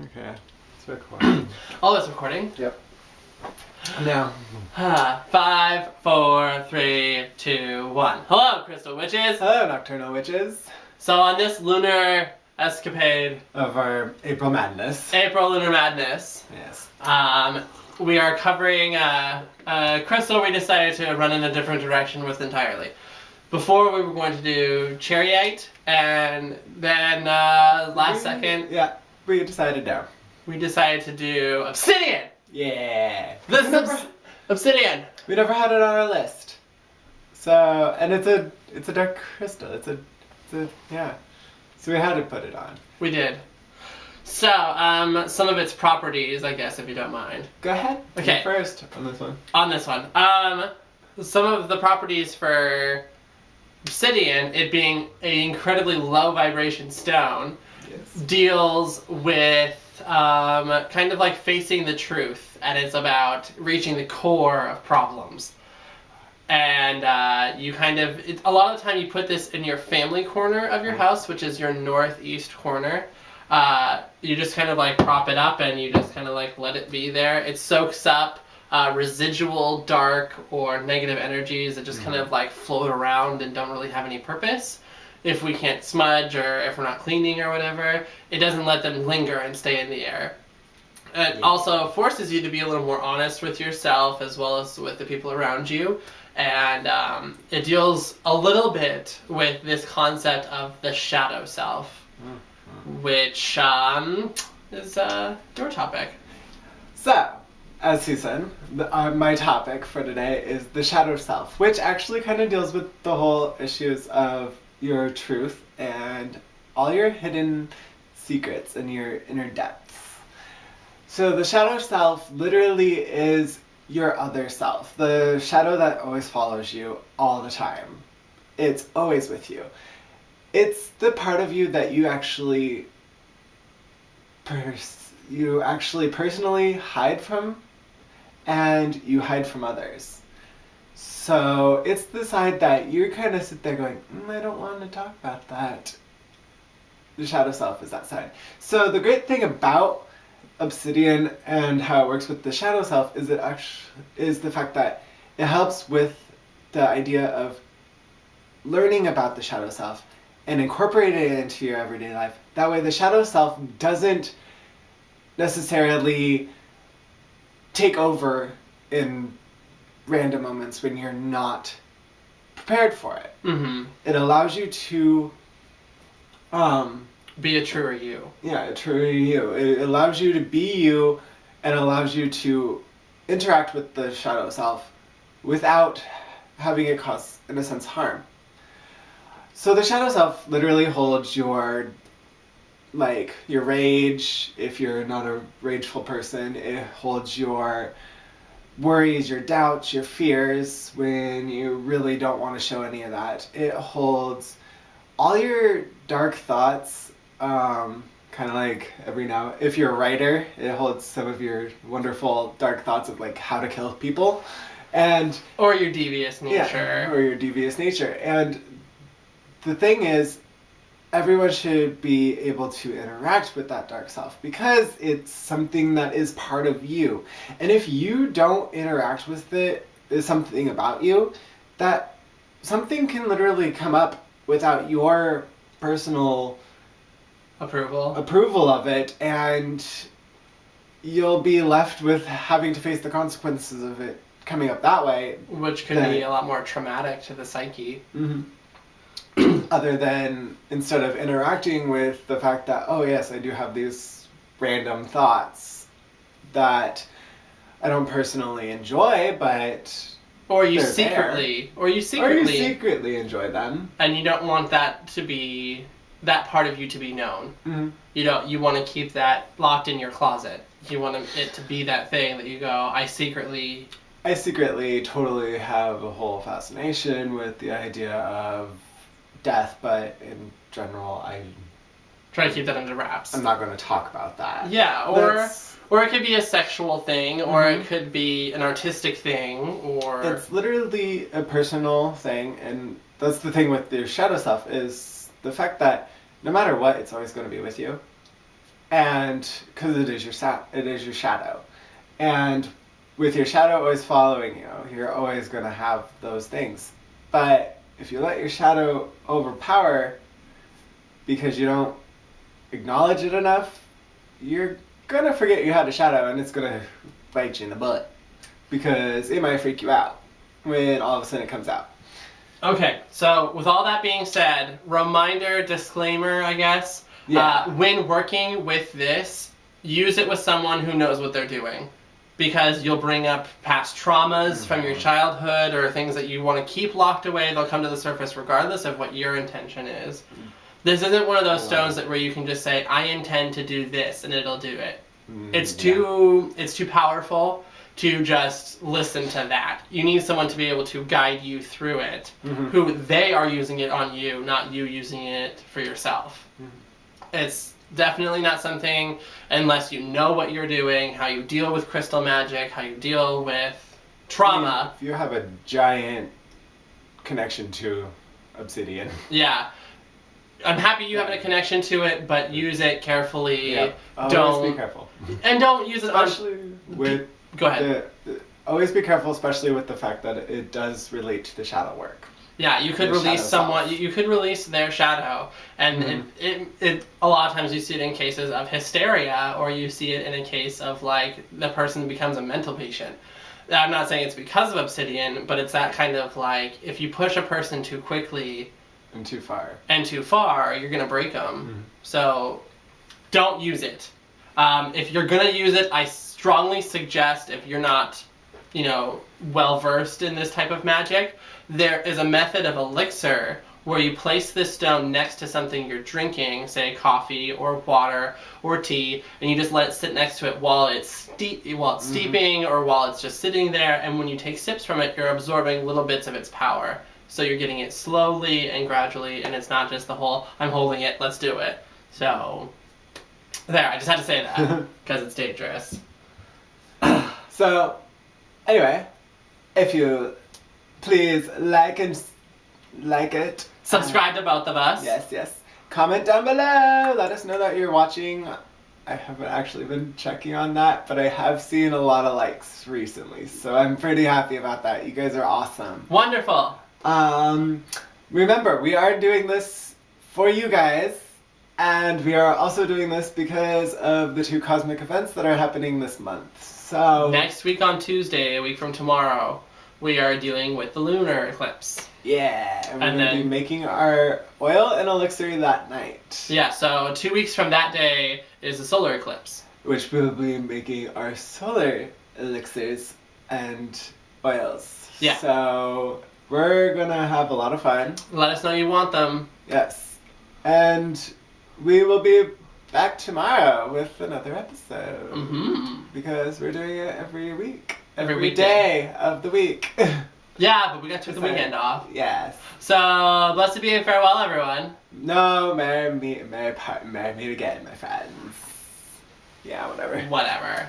Okay, it's recording. Oh, it's recording? Yep. Now. 5, 4, 3, 2, 1. Hello, Crystal Witches! Hello, Nocturnal Witches. So on this lunar escapade of our April Madness. April Lunar Madness. Yes. We are covering Crystal we decided to run in a different direction with entirely. Before we were going to do Chariot, and then last second... Yeah, we decided no. We decided to do Obsidian! Yeah. This is Obsidian! We never had it on our list. So, and it's a dark crystal. It's a yeah. So we had to put it on. We did. So, some of its properties, I guess, if you don't mind. Go ahead. Okay. You first on this one. On this one. Some of the properties for Obsidian, it being an incredibly low vibration stone, yes, deals with kind of like facing the truth, and it's about reaching the core of problems. And you kind of, a lot of the time you put this in your family corner of your house, which is your northeast corner. You just kind of like prop it up and you just kind of like let it be there. It soaks up residual dark or negative energies that just kind of like float around and don't really have any purpose. If we can't smudge or if we're not cleaning or whatever, it doesn't let them linger and stay in the air. It also forces you to be a little more honest with yourself as well as with the people around you. And it deals a little bit with this concept of the shadow self, which is your topic. So, as Susan, my topic for today is the shadow self, which actually kind of deals with the whole issues of your truth and all your hidden secrets and your inner depths. So the shadow self literally is your other self, the shadow that always follows you all the time. It's always with you. It's the part of you that you actually personally hide from, and you hide from others. So it's the side that you kind of sit there going, I don't want to talk about that. The shadow self is that side. So the great thing about Obsidian and how it works with the shadow self is the fact that it helps with the idea of learning about the shadow self and incorporating it into your everyday life. That way the shadow self doesn't necessarily take over in random moments when you're not prepared for it. Mm-hmm. It allows you to be a truer you. Yeah, a truer you. It allows you to be you and allows you to interact with the shadow self without having it cause, in a sense, harm. So the shadow self literally holds your rage. If you're not a rageful person, it holds your worries, your doubts, your fears when you really don't want to show any of that. It holds all your dark thoughts, kind of like if you're a writer, it holds some of your wonderful dark thoughts of like how to kill people, or your devious nature. Yeah, or your devious nature. And the thing is, everyone should be able to interact with that dark self because it's something that is part of you. And if you don't interact with it, there's something about you that something can literally come up without your personal approval of it, and you'll be left with having to face the consequences of it coming up that way. Which could be a lot more traumatic to the psyche. Mm-hmm. Other than instead of interacting with the fact that, oh yes, I do have these random thoughts that I don't personally enjoy, but or you secretly enjoy them, and you don't want that to be that part of you to be known. Mm-hmm. You want to keep that locked in your closet. You want it to be that thing that you go, I secretly totally have a whole fascination with the idea of death, but in general, I try to keep that under wraps. I'm not going to talk about that. Yeah, or it could be a sexual thing, or it could be an artistic thing, or it's literally a personal thing, and that's the thing with your shadow self is the fact that no matter what, it's always going to be with you. and because it is your shadow, and with your shadow always following you, you're always going to have those things. But if you let your shadow overpower because you don't acknowledge it enough, you're going to forget you had a shadow, and it's going to bite you in the butt because it might freak you out when all of a sudden it comes out. Okay, so with all that being said, reminder, disclaimer, I guess. Yeah. When working with this, use it with someone who knows what they're doing. Because you'll bring up past traumas from your childhood or things that you want to keep locked away. They'll come to the surface regardless of what your intention is. This isn't one of those stones where you can just say, I intend to do this, and it'll do it. It's too powerful to just listen to that. You need someone to be able to guide you through it, who they are using it on you, not you using it for yourself. It's definitely not something, unless you know what you're doing, how you deal with crystal magic, how you deal with trauma. If you have a giant connection to Obsidian. Yeah. I'm happy you have a connection to it, but use it carefully. Yeah. Don't Always be careful. And don't use it especially with Go ahead. Always be careful, especially with the fact that it does relate to the shadow work. Yeah, you could release someone. You could release their shadow, and it a lot of times you see it in cases of hysteria, or you see it in a case of like the person becomes a mental patient. I'm not saying it's because of Obsidian, but it's that kind of like if you push a person too quickly and too far, you're gonna break them. So don't use it. If you're gonna use it, I strongly suggest, if you're not, well versed in this type of magic, there is a method of elixir where you place this stone next to something you're drinking, say coffee or water or tea, and you just let it sit next to it while it's steeping or while it's just sitting there, and when you take sips from it, you're absorbing little bits of its power. So you're getting it slowly and gradually, and it's not just the whole, I'm holding it, let's do it. So, there, I just had to say that, because it's dangerous. So, anyway, if you please like it. Subscribe to both of us. Yes. Comment down below. Let us know that you're watching. I haven't actually been checking on that, but I have seen a lot of likes recently, so I'm pretty happy about that. You guys are awesome. Wonderful. Remember, we are doing this for you guys, and we are also doing this because of the 2 cosmic events that are happening this month. So next week on Tuesday, a week from tomorrow, we are dealing with the lunar eclipse. Yeah, and we're going to be making our oil and elixir that night. Yeah, so 2 weeks from that day is the solar eclipse. Which we'll be making our solar elixirs and oils. Yeah. So we're going to have a lot of fun. Let us know you want them. Yes. And we will be back tomorrow with another episode. Because we're doing it every week. Every day of the week. Yeah, but we got to the weekend off. Yes. So, blessed be and farewell, everyone. No, marry me again, my friends. Yeah, whatever. Whatever.